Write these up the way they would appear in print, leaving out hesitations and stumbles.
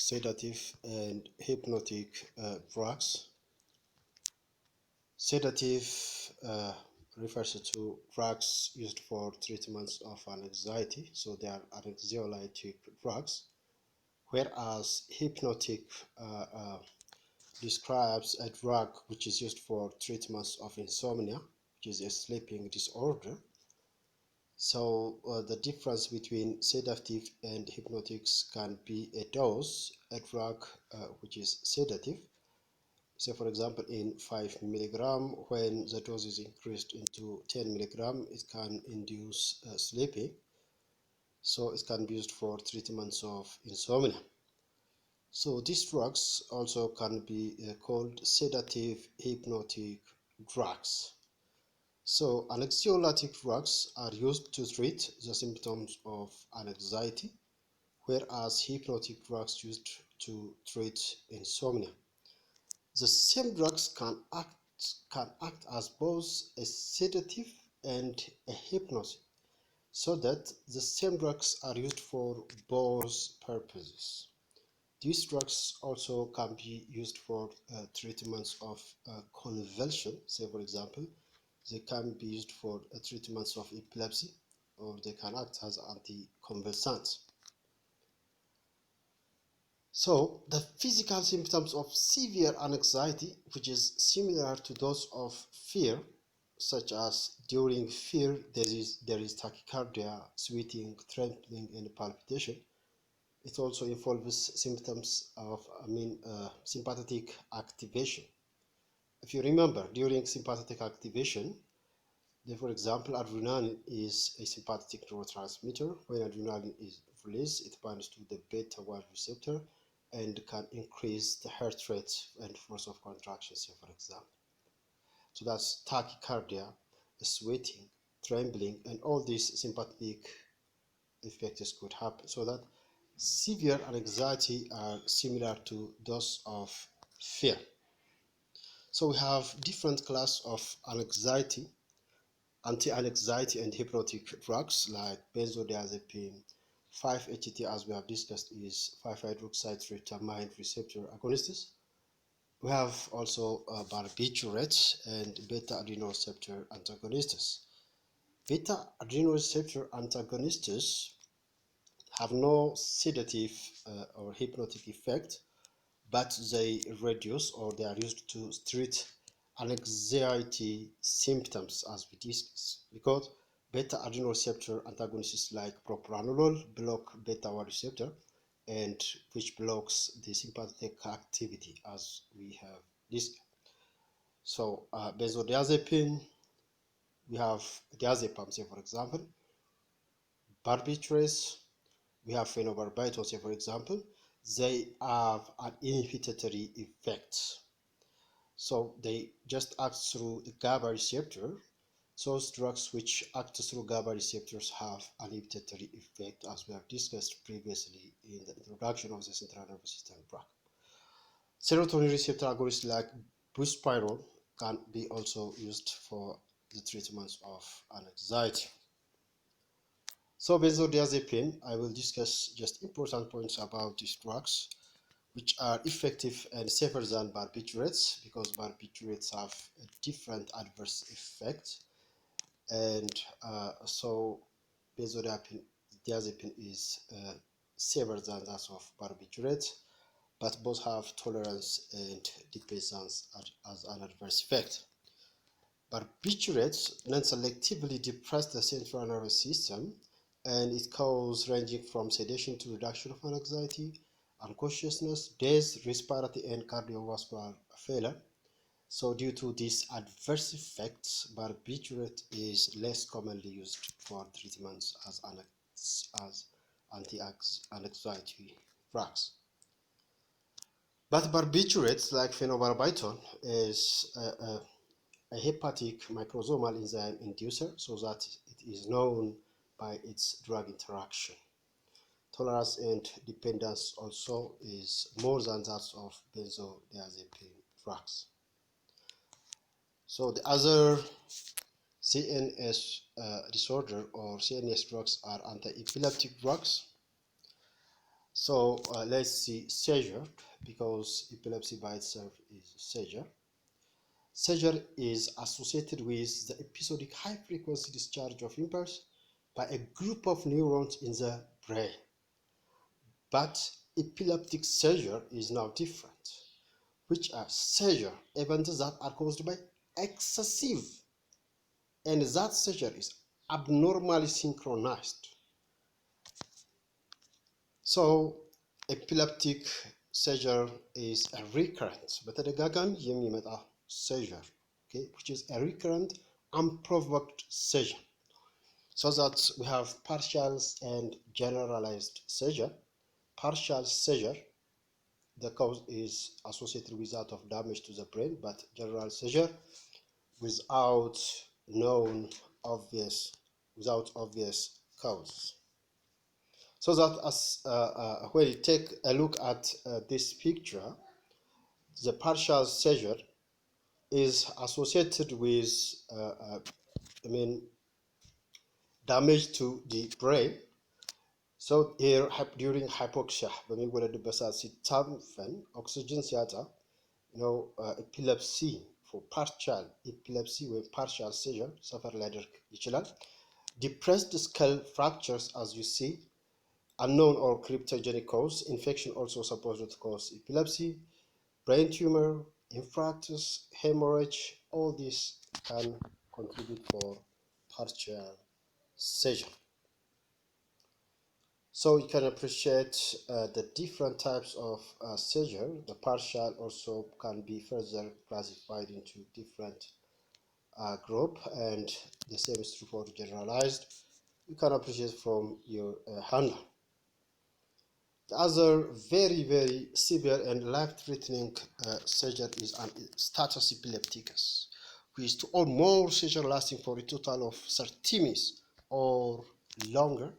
sedative and hypnotic drugs. Sedative refers to drugs used for treatments of anxiety, so they are anxiolytic drugs, whereas hypnotic describes a drug which is used for treatments of insomnia, which is a sleeping disorder. So the difference between sedative and hypnotics can be a dose. A drug which is sedative, say for example in 5 milligram, when the dose is increased into 10 milligram, it can induce sleeping. So it can be used for treatments of insomnia. So these drugs also can be called sedative hypnotic drugs. So anxiolytic drugs are used to treat the symptoms of anxiety, whereas hypnotic drugs used to treat insomnia. The same drugs can act as both a sedative and a hypnotic, so that the same drugs are used for both purposes. These drugs also can be used for treatments of convulsion. Say for example, they can be used for treatments of epilepsy, or they can act as anticonvulsants. So the physical symptoms of severe anxiety, which is similar to those of fear, such as during fear there is tachycardia, sweating, trembling, and palpitation. It also involves symptoms of sympathetic activation. If you remember, during sympathetic activation, for example, adrenaline is a sympathetic neurotransmitter. When adrenaline is released, it binds to the beta-1 receptor and can increase the heart rate and force of contraction, say for example. So that's tachycardia, sweating, trembling, and all these sympathetic effects could happen. So that severe anxiety are similar to those of fear. So we have different class of anxiety, anti-anxiety and hypnotic drugs like benzodiazepine. 5-HT, as we have discussed, is 5-hydroxytryptamine receptor agonists. We have also barbiturates and beta-adrenal receptor antagonists. Beta-adrenal receptor antagonists have no sedative or hypnotic effect, but they reduce, or they are used to treat anxiety symptoms, as we discussed, because beta-adrenal receptor antagonists like propranolol block beta-1 receptor, and which blocks the sympathetic activity, as we have discussed. So benzodiazepine, we have diazepam, say for example, barbiturates, we have phenobarbital, say for example. They have an inhibitory effect. So they just act through the GABA receptor. Those drugs which act through GABA receptors have an inhibitory effect, as we have discussed previously in the introduction of the central nervous system drug. Serotonin receptor agonists like buspirone can be also used for the treatment of anxiety. So benzodiazepine, I will discuss just important points about these drugs, which are effective and safer than barbiturates, because barbiturates have a different adverse effect, and so benzodiazepine is safer than that of barbiturates, but both have tolerance and dependence as an adverse effect. Barbiturates non-selectively depress the central nervous system, and it causes ranging from sedation to reduction of anxiety, unconsciousness, death, respiratory, and cardiovascular failure. So due to these adverse effects, barbiturate is less commonly used for treatments as anti-anxiety drugs. But barbiturates, like phenobarbital, is a hepatic microsomal enzyme inducer, so that it is known by its drug interaction. Tolerance and dependence also is more than that of benzodiazepine drugs. So the other CNS disorder or CNS drugs are anti-epileptic drugs. So let's see seizure, because epilepsy by itself is seizure. Seizure is associated with the episodic high-frequency discharge of impulse by a group of neurons in the brain. But epileptic seizure is now different, which are seizure events that are caused by excessive, and that seizure is abnormally synchronized. So epileptic seizure is a recurrent በተደጋጋሚ የሚመጣ seizure, okay, which is a recurrent unprovoked seizure. So that we have partial and generalized seizure. Partial seizure, the cause is associated with that of damage to the brain, but general seizure without known obvious cause. So that as when you take a look at this picture, the partial seizure is associated with damage to the brain. So here during hypoxia በሚወለድበት ሰዓት ሲታፈን ኦክሲጅን ሲያጣ epilepsy for partial epilepsy with partial seizure suffer ሊያደርግ ይችላል። Depressed skull fractures, as you see, unknown or cryptogenic cause. Infection also supposed to cause epilepsy. Brain tumor, infarctus, hemorrhage, all this can contribute for partial seizure. So you can appreciate the different types of seizure. The partial also can be further classified into different group, and the same is true for generalized. You can appreciate from your handle. The other very severe and life-threatening seizure is an status epilepticus, which is to or more seizure lasting for a total of 30 minutes or longer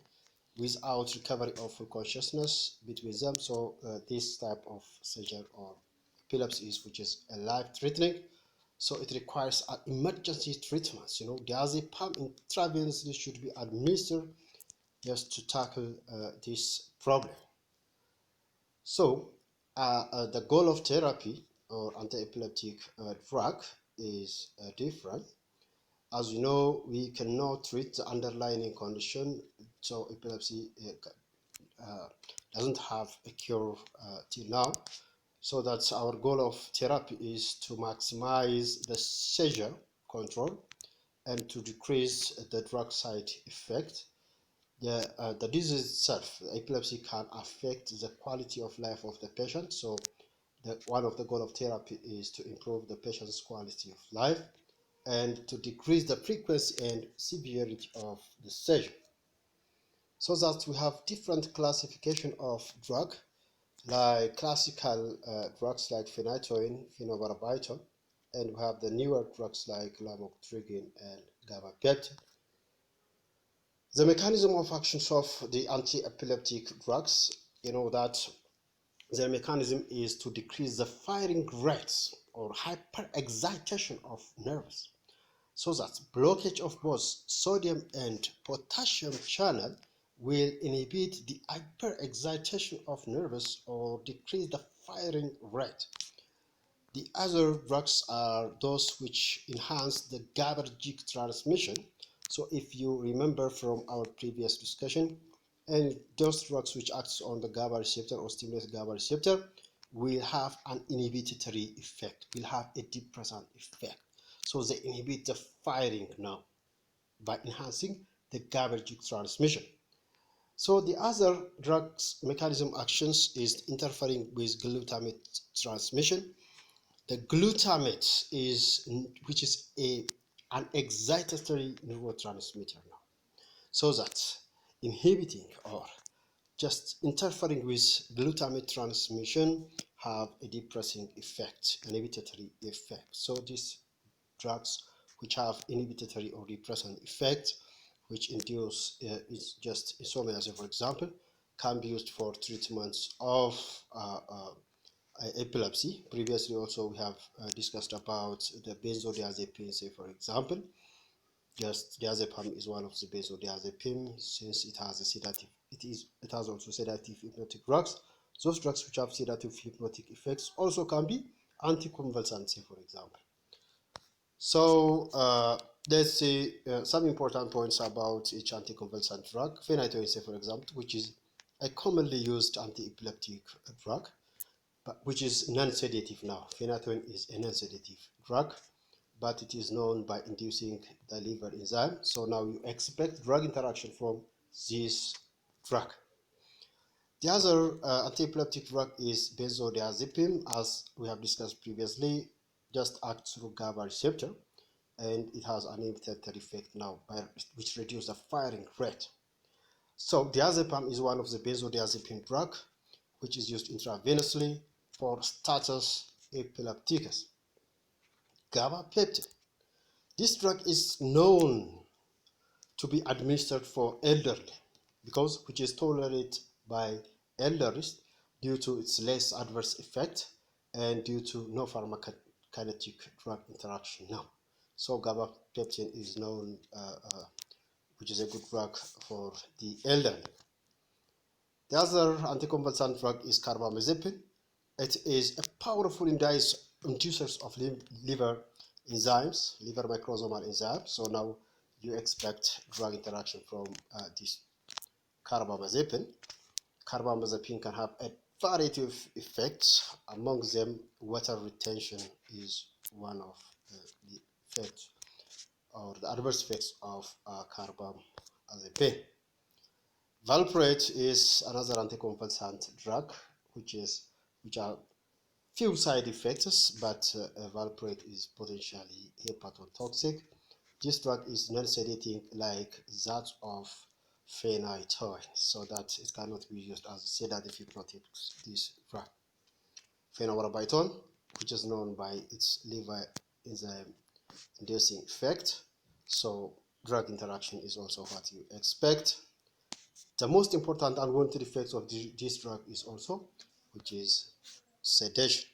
without recovery of full consciousness between them. So this type of seizure or epilepsy is which is life-threatening. So it requires an emergency treatment. Diazepam intravenously should be administered just to tackle this problem. So the goal of therapy or anti-epileptic drug is different. As you know, we cannot treat the underlying condition, so epilepsy doesn't have a cure till now. So that's our goal of therapy, is to maximize the seizure control and to decrease the drug side effect. The disease itself, epilepsy, can affect the quality of life of the patient. So one of the goal of therapy is to improve the patient's quality of life and to decrease the frequency and severity of the seizure. So that we have different classification of drug, like classical drugs like phenytoin, phenobarbital, and we have the newer drugs like lamotrigine and gabapentin. The mechanism of actions of the anti-epileptic drugs, that their mechanism is to decrease the firing rates or hyperexcitation of nerves, so that blockage of both sodium and potassium channel will inhibit the hyperexcitation of nerves or decrease the firing rate. The other drugs are those which enhance the GABAergic transmission. So if you remember from our previous discussion, and those drugs which act on the GABA receptor or stimulate GABA receptor will have an inhibitory effect, will have a depressant effect. So they inhibit the firing now by enhancing the GABAergic transmission. So the other drugs mechanism actions is interfering with glutamate transmission. The glutamate is, which is an excitatory neurotransmitter now, so that inhibiting or just interfering with glutamate transmission have a depressing effect, inhibitory effect. So these drugs which have inhibitory or depressant effect, which induce is just insomnia, for example, can be used for treatments of epilepsy. Previously also we have discussed about the benzodiazepine, say for example. Just diazepam is one of the benzodiazepine, since it has a sedative it has also sedative hypnotic drugs. Those drugs which have sedative hypnotic effects also can be anticonvulsants, for example. So let's see some important points about each anticonvulsant drug. Phenytoin, for example, which is a commonly used anti-epileptic drug, but which is non-sedative now. Phenytoin is a non-sedative drug, but it is known by inducing the liver enzyme. So now you expect drug interaction from this drug. The other anti-epileptic drug is benzodiazepine, as we have discussed previously, just acts through GABA receptor, and it has an inhibitory effect now, which reduces the firing rate. So diazepam is one of the benzodiazepine drug, which is used intravenously for status epilepticus. Gabapentin. This drug is known to be administered for elderly which is tolerated by elders due to its less adverse effect and due to no pharmacokinetic drug interaction now. So gabapentin is known, which is a good drug for the elderly. The other anticonvulsant drug is carbamazepine. It is a powerful inducer of liver enzymes, liver microsomal enzymes. So now you expect drug interaction from this carbamazepine. Carbamazepine can have a variety of effects. Among them, water retention is one of the effects or the adverse effects of carbamazepine. Valproate is another anticonvulsant drug, which are few side effects, but valproate is potentially hepatotoxic. This drug is non-sedating like that of phenytoin, so that it cannot be used as a sedative hypnotic. This drug, phenobarbital, which is known by its liver enzyme inducing effect, so drug interaction is also what you expect. The most important unwanted effects of this drug is also, which is sedation.